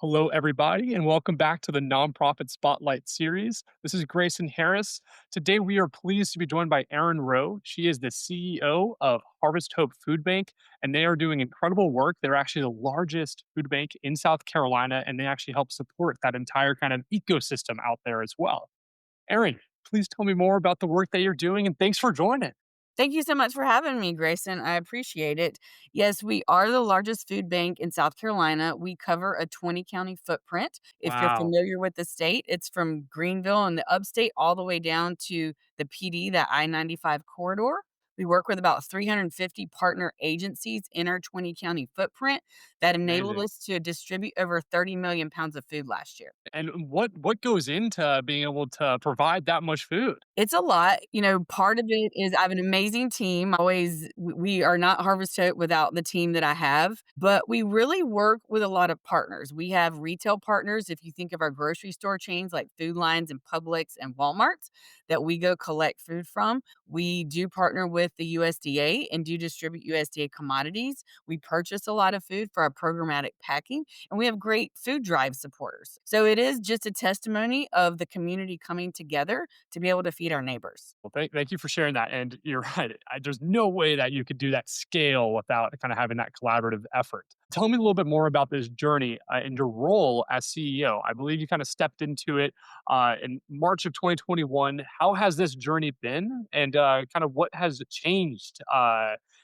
Hello, everybody, and welcome back to the Nonprofit Spotlight series. This is Grayson Harris. Today, we are pleased to be joined by Erin Rowe. She is the CEO of Harvest Hope Food Bank, and they are doing incredible work. They're actually the largest food bank in South Carolina, and they actually help support that entire kind of ecosystem out there as well. Erin, please tell me more about the work that you're doing, and thanks for joining. Thank you so much for having me, Grayson. I appreciate it. Yes, we are the largest food bank in South Carolina. We cover a 20 county footprint. If you're Wow. familiar with the state, it's from Greenville and the upstate all the way down to the PD, that I-95 corridor. We work with about 350 partner agencies in our 20 county footprint that enabled Amazing. us to distribute over 30 million pounds of food last year. And what goes into being able to provide that much food? It's a lot. Part of it is I have an amazing team. Always we are not Harvest Hope without the team that I have, but we really work with a lot of partners. We have retail partners, if you think of our grocery store chains like Food Lines and Publix and Walmarts that we go collect food from. We do partner with the USDA and do distribute USDA commodities. We purchase a lot of food for our programmatic packing, and we have great food drive supporters. So it is just a testimony of the community coming together to be able to feed our neighbors. Well, thank you for sharing that. And you're right. There's no way that you could do that scale without kind of having that collaborative effort. Tell me a little bit more about this journey and your role as CEO. I believe you kind of stepped into it in March of 2021. How has this journey been? And kind of what has changed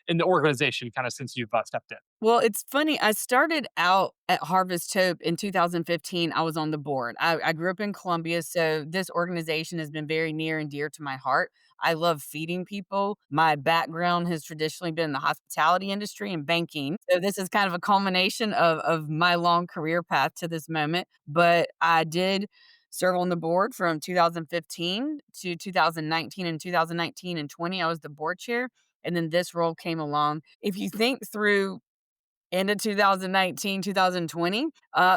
in the organization kind of since you've stepped in? Well, it's funny. I started out at Harvest Hope in 2015. I was on the board. I grew up in Columbia, so this organization has been very near and dear to my heart. I love feeding people. My background has traditionally been in the hospitality industry and banking. So this is kind of a culmination of my long career path to this moment. But I did serve on the board from 2015 to 2019. In 2019 and 20, I was the board chair. And then this role came along. If you think through into 2019, 2020,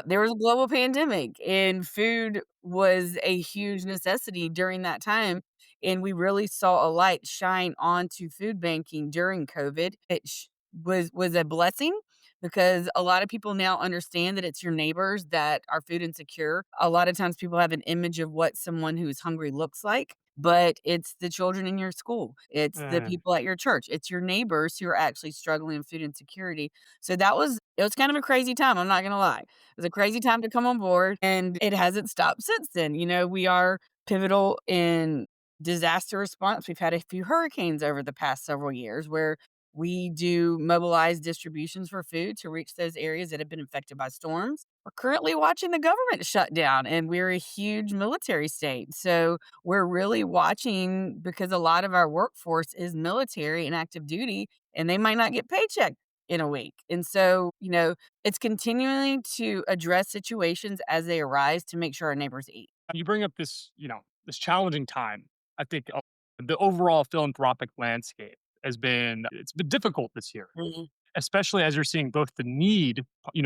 there was a global pandemic, and food was a huge necessity during that time. And we really saw a light shine onto food banking during COVID. It was a blessing because a lot of people now understand that it's your neighbors that are food insecure. A lot of times people have an image of what someone who's hungry looks like, but it's the children in your school. It's the Mm. people at your church. It's your neighbors who are actually struggling with food insecurity. So it was kind of a crazy time, I'm not gonna lie. It was a crazy time to come on board, and it hasn't stopped since then. We are pivotal in disaster response. We've had a few hurricanes over the past several years where we do mobilize distributions for food to reach those areas that have been affected by storms. We're currently watching the government shut down, and we're a huge military state. So we're really watching because a lot of our workforce is military and active duty, and they might not get paycheck in a week. And so, it's continuing to address situations as they arise to make sure our neighbors eat. You bring up this challenging time. I think the overall philanthropic landscape it's been difficult this year, Mhm. especially as you're seeing both the need,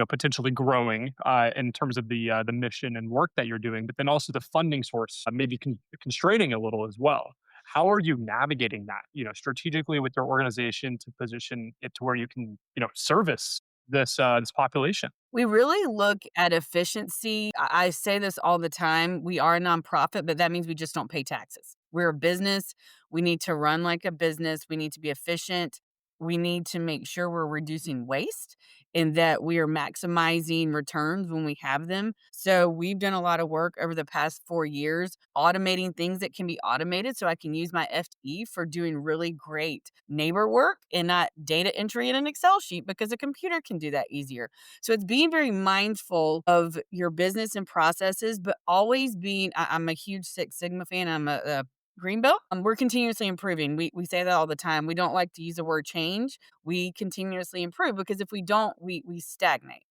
potentially growing in terms of the mission and work that you're doing, but then also the funding source maybe constraining a little as well. How are you navigating that, strategically with your organization to position it to where you can, service this population? We really look at efficiency. I say this all the time. We are a nonprofit, but that means we just don't pay taxes. We're a business. We need to run like a business. We need to be efficient. We need to make sure we're reducing waste and that we are maximizing returns when we have them. So, we've done a lot of work over the past 4 years automating things that can be automated so I can use my FTE for doing really great neighbor work and not data entry in an Excel sheet because a computer can do that easier. So it's being very mindful of your business and processes, but always I'm a huge Six Sigma fan. I'm a green belt. We're continuously improving. We say that all the time. We don't like to use the word change. We continuously improve because if we don't, we stagnate.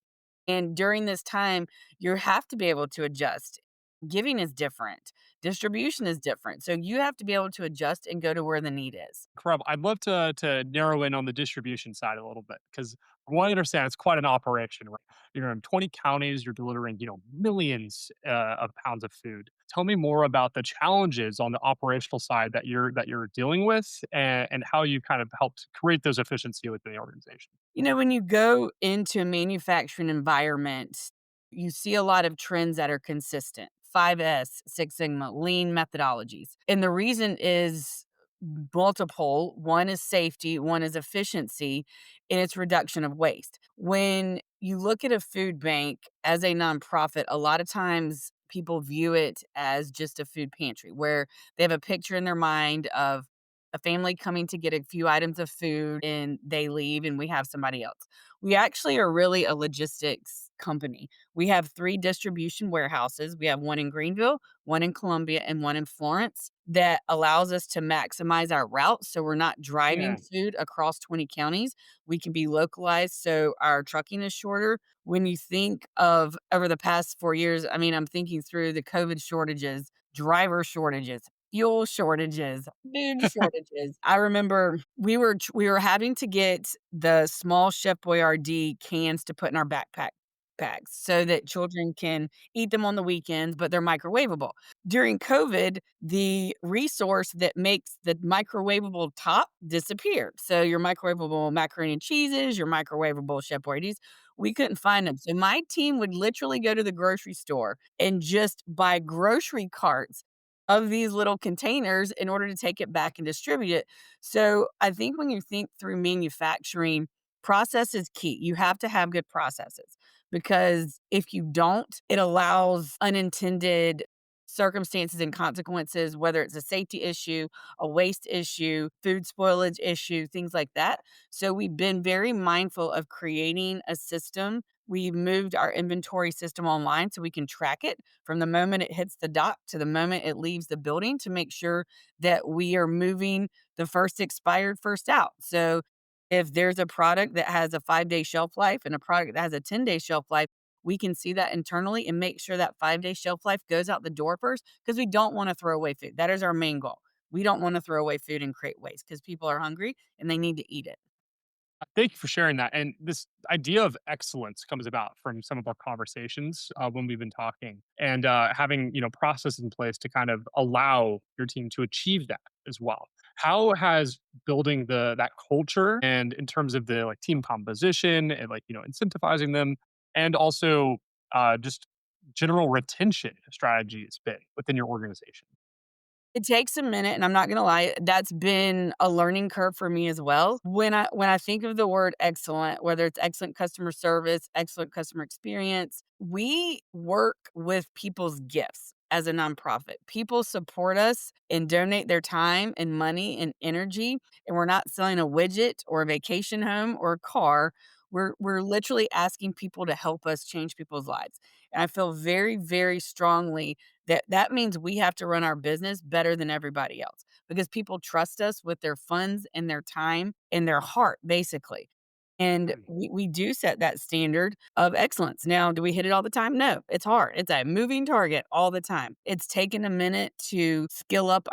And during this time, you have to be able to adjust. Giving is different. Distribution is different. So you have to be able to adjust and go to where the need is. Incredible. I'd love to narrow in on the distribution side a little bit because from what I understand, it's quite an operation, right? You're in 20 counties, you're delivering, millions of pounds of food. Tell me more about the challenges on the operational side that you're dealing with and how you kind of helped create those efficiency within the organization. When you go into a manufacturing environment, You see a lot of trends that are consistent. 5S, Six Sigma, lean methodologies. And the reason is multiple. One is safety, one is efficiency, and it's reduction of waste. When you look at a food bank as a nonprofit, a lot of times people view it as just a food pantry where they have a picture in their mind of a family coming to get a few items of food and they leave and we have somebody else. We actually are really a logistics company. We have 3 distribution warehouses. We have one in Greenville, one in Columbia, and one in Florence that allows us to maximize our routes so we're not driving Yeah. food across 20 counties. We can be localized so our trucking is shorter. When you think of over the past 4 years, I mean, I'm thinking through the COVID shortages, driver shortages, fuel shortages, food shortages. I remember we were having to get the small Chef Boyardee cans to put in our backpack bags so that children can eat them on the weekends, but they're microwavable. During COVID, the resource that makes the microwavable top disappeared. So your microwavable macaroni and cheeses, your microwavable Chef Boyardees, we couldn't find them. So my team would literally go to the grocery store and just buy grocery carts of these little containers in order to take it back and distribute it. So I think when you think through manufacturing, process is key. You have to have good processes because if you don't, it allows unintended circumstances and consequences, whether it's a safety issue, a waste issue, food spoilage issue, things like that. So we've been very mindful of creating a system. We've moved our inventory system online so we can track it from the moment it hits the dock to the moment it leaves the building to make sure that we are moving the first expired, first out. So if there's a product that has a 5-day shelf life and a product that has a 10-day shelf life, we can see that internally and make sure that 5-day shelf life goes out the door first because we don't want to throw away food. That is our main goal. We don't want to throw away food and create waste because people are hungry and they need to eat it. Thank you for sharing that. And this idea of excellence comes about from some of our conversations when we've been talking, and having processes in place to kind of allow your team to achieve that as well. How has building that culture, and in terms of the like team composition and like incentivizing them, and also just general retention strategies been within your organization? It takes a minute, and I'm not gonna lie, that's been a learning curve for me as well. When I think of the word excellent, whether it's excellent customer service, excellent customer experience, we work with people's gifts as a nonprofit. People support us and donate their time and money and energy, and we're not selling a widget or a vacation home or a car. We're literally asking people to help us change people's lives. And I feel very, very strongly that means we have to run our business better than everybody else because people trust us with their funds and their time and their heart, basically. And we do set that standard of excellence. Now, do we hit it all the time? No, it's hard. It's a moving target all the time. It's taken a minute to skill up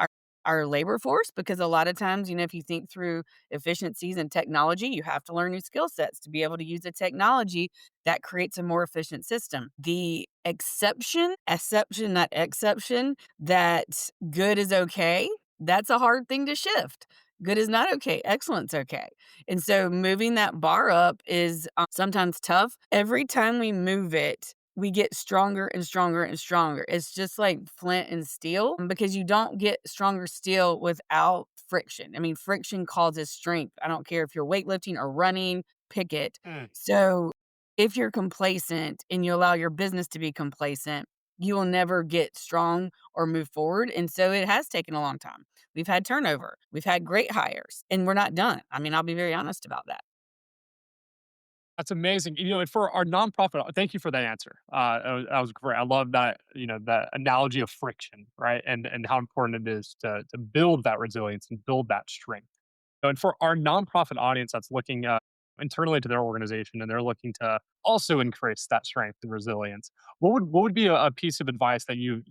our labor force because a lot of times, if you think through efficiencies and technology, you have to learn new skill sets to be able to use the technology that creates a more efficient system. The exception, not exception, that good is okay, that's a hard thing to shift. Good is not okay. Excellent's okay. And so moving that bar up is sometimes tough. Every time we move it, we get stronger and stronger and stronger. It's just like flint and steel because you don't get stronger steel without friction. I mean, friction causes strength. I don't care if you're weightlifting or running, pick it. Mm. So if you're complacent and you allow your business to be complacent, you will never get strong or move forward. And so it has taken a long time. We've had turnover, we've had great hires, and we're not done. I mean, I'll be very honest about that. That's amazing. And for our nonprofit, thank you for that answer. That was great. I love that, that analogy of friction, right? And how important it is to build that resilience and build that strength. And for our nonprofit audience that's looking internally to their organization and they're looking to also increase that strength and resilience, what would be a piece of advice that you've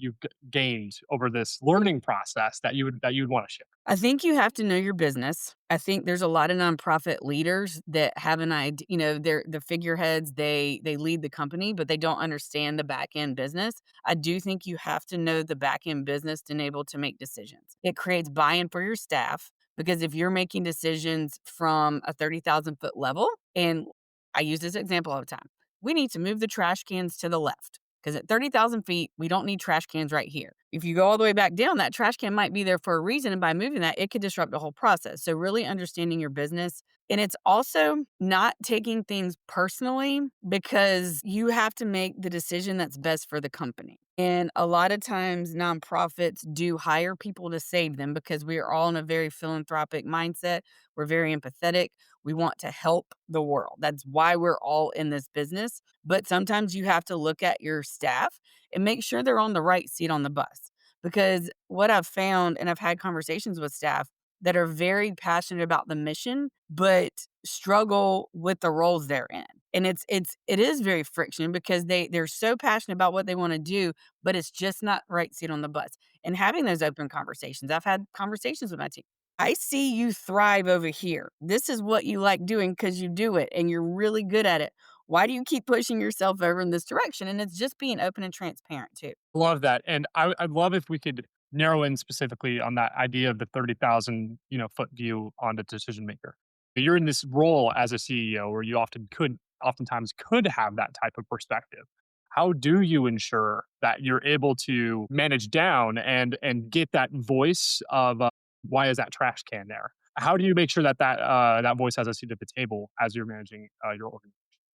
gained over this learning process that you'd want to share? I think you have to know your business. I think there's a lot of nonprofit leaders that have an idea, they're the figureheads, they lead the company, but they don't understand the back end business. I do think you have to know the back end business to be able to make decisions. It creates buy-in for your staff because if you're making decisions from a 30,000 foot level, and I use this example all the time. we need to move the trash cans to the left because at 30,000 feet, we don't need trash cans right here. If you go all the way back down, that trash can might be there for a reason. And by moving that, it could disrupt the whole process. So, really understanding your business. And it's also not taking things personally because you have to make the decision that's best for the company. And a lot of times, nonprofits do hire people to save them because we are all in a very philanthropic mindset. We're very empathetic. We want to help the world. That's why we're all in this business. But sometimes you have to look at your staff and make sure they're on the right seat on the bus. Because what I've found, and I've had conversations with staff that are very passionate about the mission, but struggle with the roles they're in. And it is very friction because they're so passionate about what they want to do, but it's just not right seat on the bus. And having those open conversations, I've had conversations with my team. I see you thrive over here. This is what you like doing because you do it and you're really good at it. Why do you keep pushing yourself over in this direction? And it's just being open and transparent too. Love that, and I'd love if we could narrow in specifically on that idea of the 30,000, foot view on the decision maker. You're in this role as a CEO where you oftentimes could have that type of perspective. How do you ensure that you're able to manage down and get that voice of, why is that trash can there? How do you make sure that that voice has a seat at the table as you're managing, your organization?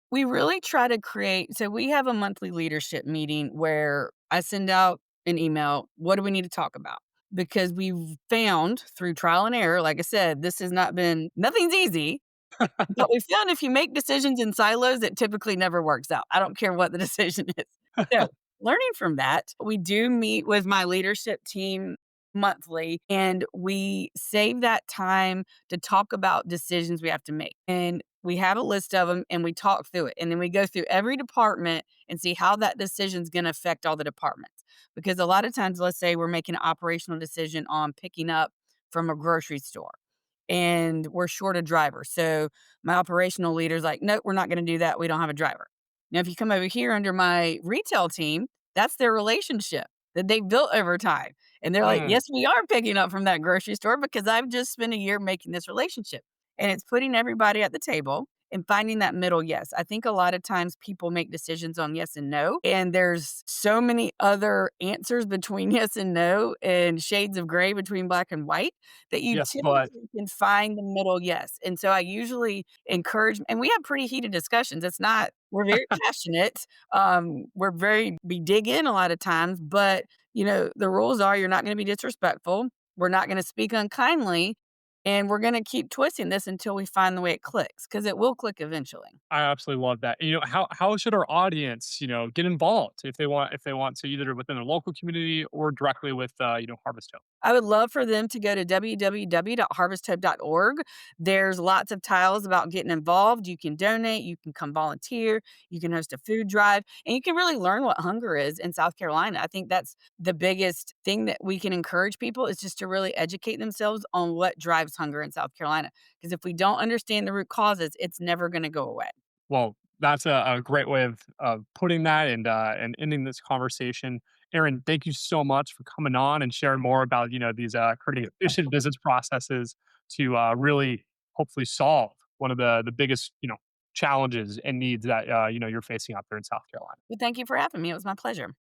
We really try to create so we have a monthly leadership meeting where I send out an email, what do we need to talk about? Because we've found through trial and error, like I said, this has not been nothing's easy, but we found if you make decisions in silos, it typically never works out. I don't care what the decision is. So, learning from that, we do meet with my leadership team monthly and we save that time to talk about decisions we have to make. And we have a list of them and we talk through it. And then we go through every department and see how that decision is going to affect all the departments. Because a lot of times, let's say we're making an operational decision on picking up from a grocery store and we're short a driver. So my operational leader's like, nope, we're not going to do that. We don't have a driver. Now, if you come over here under my retail team, that's their relationship that they built over time. And they're like, Mm. yes, we are picking up from that grocery store because I've just spent a year making this relationship. And it's putting everybody at the table and finding that middle yes. I think a lot of times people make decisions on yes and no. And there's so many other answers between yes and no and shades of gray between black and white that you Yes, but typically can find the middle yes. And so I usually encourage, and we have pretty heated discussions. It's not, we're very passionate. We dig in a lot of times, but the rules are you're not going to be disrespectful. We're not going to speak unkindly. And we're going to keep twisting this until we find the way it clicks because it will click eventually. I absolutely love that. How should our audience, get involved if they want to either within their local community or directly with Harvest Hope? I would love for them to go to www.harvesthope.org. There's lots of tiles about getting involved. You can donate, you can come volunteer, you can host a food drive, and you can really learn what hunger is in South Carolina. I think that's the biggest thing that we can encourage people is just to really educate themselves on what drives hunger in South Carolina. Because if we don't understand the root causes, it's never going to go away. Well, that's a great way of putting that and ending this conversation. Aaron, thank you so much for coming on and sharing more about these creating efficient business processes to really hopefully solve one of the biggest challenges and needs that you're facing out there in South Carolina. Well, thank you for having me. It was my pleasure.